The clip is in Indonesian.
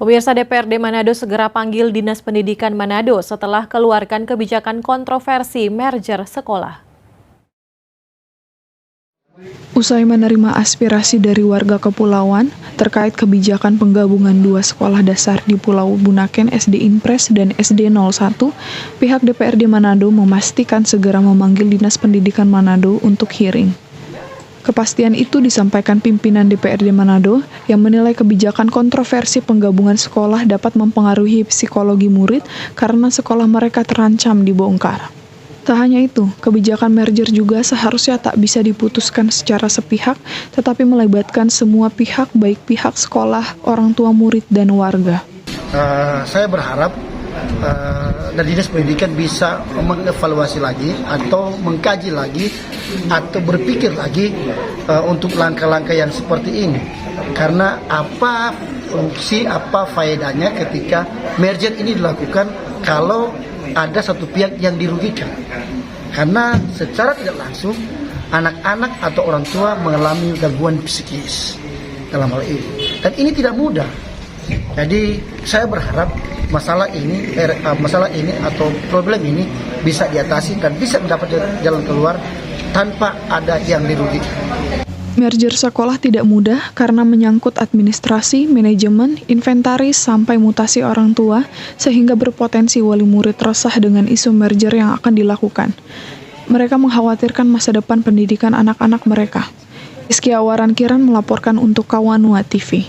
Pemirsa, DPRD Manado segera panggil Dinas Pendidikan Manado setelah keluarkan kebijakan kontroversi merger sekolah. Usai menerima aspirasi dari warga kepulauan terkait kebijakan penggabungan dua sekolah dasar di Pulau Bunaken SD Impres dan SD 01, pihak DPRD Manado memastikan segera memanggil Dinas Pendidikan Manado untuk hearing. Kepastian itu disampaikan pimpinan DPRD Manado yang menilai kebijakan kontroversi penggabungan sekolah dapat mempengaruhi psikologi murid karena sekolah mereka terancam dibongkar. Tak hanya itu, kebijakan merger juga seharusnya tak bisa diputuskan secara sepihak, tetapi melibatkan semua pihak, baik pihak sekolah, orang tua murid, dan warga. Saya berharap dari Dinas Pendidikan bisa mengevaluasi lagi atau mengkaji lagi atau berpikir lagi untuk langkah-langkah yang seperti ini. Karena apa fungsi, apa faedahnya ketika merger ini dilakukan kalau ada satu pihak yang dirugikan. Karena secara tidak langsung anak-anak atau orang tua mengalami gangguan psikis dalam hal ini. Dan ini tidak mudah. Jadi saya berharap masalah ini atau problem ini bisa diatasi dan bisa mendapat jalan keluar tanpa ada yang dirugikan. Merger sekolah tidak mudah karena menyangkut administrasi, manajemen, inventaris, sampai mutasi orang tua, sehingga berpotensi wali murid resah dengan isu merger yang akan dilakukan. Mereka mengkhawatirkan masa depan pendidikan anak-anak mereka. Rizky Awaran Kiran melaporkan untuk Kawanua TV.